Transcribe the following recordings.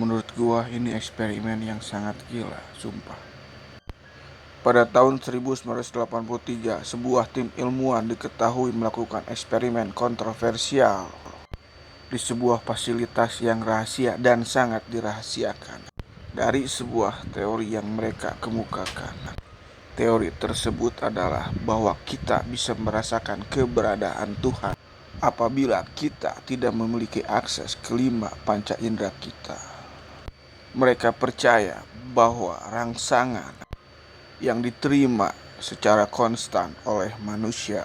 Menurut gua ini eksperimen yang sangat gila, sumpah. Pada tahun 1983, sebuah tim ilmuwan diketahui melakukan eksperimen kontroversial di sebuah fasilitas yang rahasia dan sangat dirahasiakan. Dari sebuah teori yang mereka kemukakan. Teori tersebut adalah bahwa kita bisa merasakan keberadaan Tuhan apabila kita tidak memiliki akses ke 5 panca indera kita. Mereka percaya bahwa rangsangan yang diterima secara konstan oleh manusia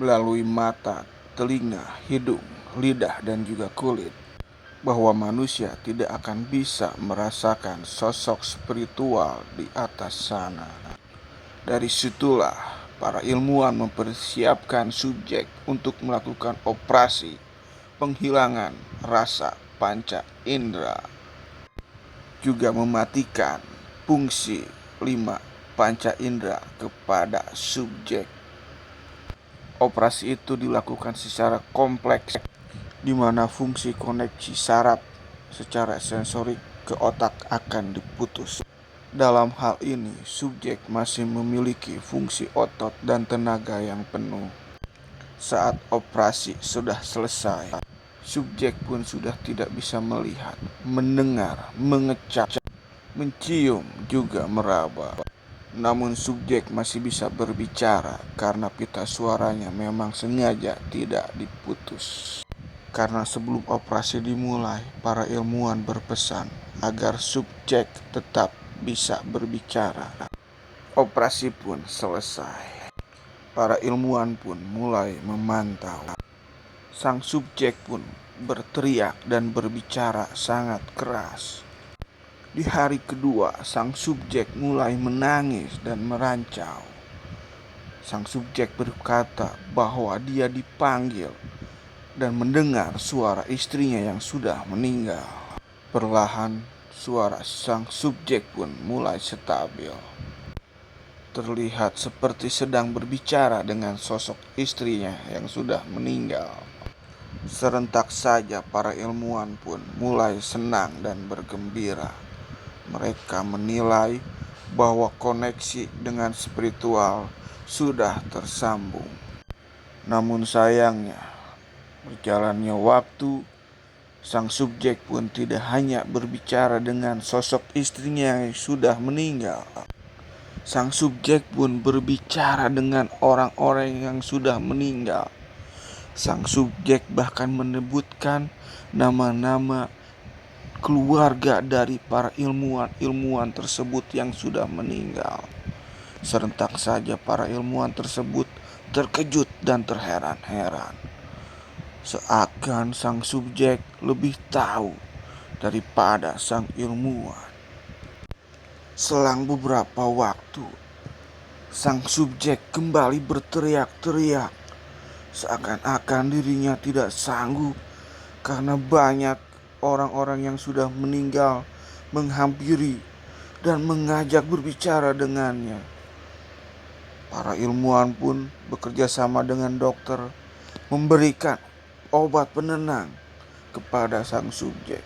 melalui mata, telinga, hidung, lidah, dan juga kulit, bahwa manusia tidak akan bisa merasakan sosok spiritual di atas sana. Dari situlah para ilmuwan mempersiapkan subjek untuk melakukan operasi penghilangan rasa panca indera, juga mematikan fungsi 5 panca indera kepada subjek. Operasi itu dilakukan secara kompleks, di mana fungsi koneksi saraf secara sensorik ke otak akan diputus. Dalam hal ini, subjek masih memiliki fungsi otot dan tenaga yang penuh. Saat operasi sudah selesai, subjek pun sudah tidak bisa melihat, mendengar, mengecap, mencium, juga meraba. Namun subjek masih bisa berbicara karena pita suaranya memang sengaja tidak diputus. Karena sebelum operasi dimulai, para ilmuwan berpesan agar subjek tetap bisa berbicara. Operasi pun selesai. Para ilmuwan pun mulai memantau. Sang subjek pun berteriak dan berbicara sangat keras. Di hari kedua, sang subjek mulai menangis dan merancau. Sang subjek berkata bahwa dia dipanggil dan mendengar suara istrinya yang sudah meninggal. Perlahan, suara sang subjek pun mulai stabil. Terlihat seperti sedang berbicara dengan sosok istrinya yang sudah meninggal. Serentak saja para ilmuwan pun mulai senang dan bergembira. Mereka menilai bahwa koneksi dengan spiritual sudah tersambung. Namun sayangnya, berjalannya waktu, sang subjek pun tidak hanya berbicara dengan sosok istrinya yang sudah meninggal. Sang subjek pun berbicara dengan orang-orang yang sudah meninggal. Sang subjek bahkan menyebutkan nama-nama keluarga dari para ilmuwan tersebut yang sudah meninggal. Serentak saja para ilmuwan tersebut terkejut dan terheran-heran. Seakan sang subjek lebih tahu daripada sang ilmuwan. Selang beberapa waktu, sang subjek kembali berteriak-teriak, seakan-akan dirinya tidak sanggup karena banyak orang-orang yang sudah meninggal menghampiri dan mengajak berbicara dengannya. Para ilmuwan pun bekerja sama dengan dokter memberikan obat penenang kepada sang subjek,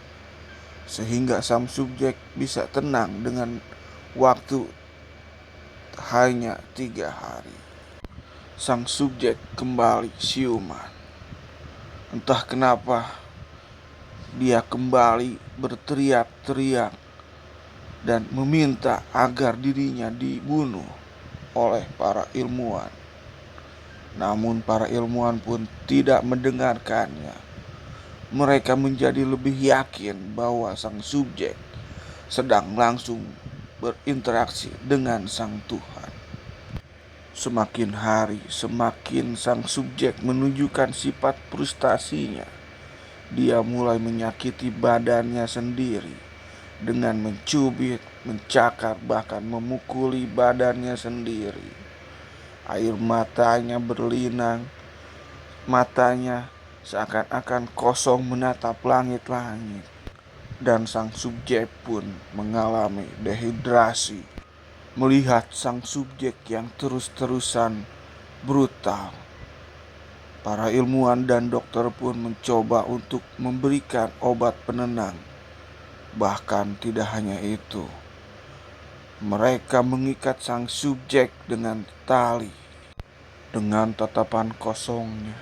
sehingga sang subjek bisa tenang dengan waktu hanya 3 hari. Sang subjek kembali siuman. Entah kenapa dia kembali berteriak-teriak dan meminta agar dirinya dibunuh oleh para ilmuwan. Namun para ilmuwan pun tidak mendengarkannya. Mereka menjadi lebih yakin bahwa sang subjek sedang langsung berinteraksi dengan sang Tuhan. Semakin hari, semakin sang subjek menunjukkan sifat frustasinya. Dia mulai menyakiti badannya sendiri dengan mencubit, mencakar, bahkan memukuli badannya sendiri. Air matanya berlinang, matanya seakan-akan kosong menatap langit-langit. Dan sang subjek pun mengalami dehidrasi. Melihat sang subjek yang terus-terusan brutal, Para ilmuwan dan dokter pun mencoba untuk memberikan obat penenang. Bahkan tidak hanya itu, mereka mengikat sang subjek dengan tali. Dengan tatapan kosongnya,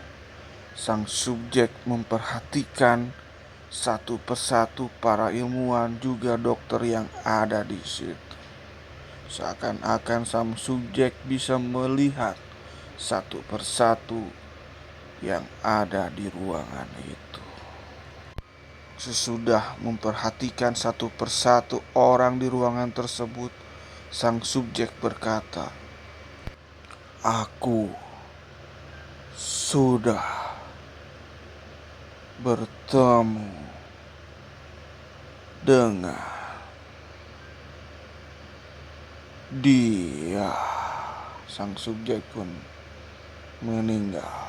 sang subjek memperhatikan satu persatu para ilmuwan juga dokter yang ada di situ. Seakan-akan sang subjek bisa melihat satu persatu yang ada di ruangan itu. Sesudah memperhatikan satu persatu orang di ruangan tersebut, sang subjek berkata, "Aku sudah bertemu dengan dia." Sang subjek pun meninggal.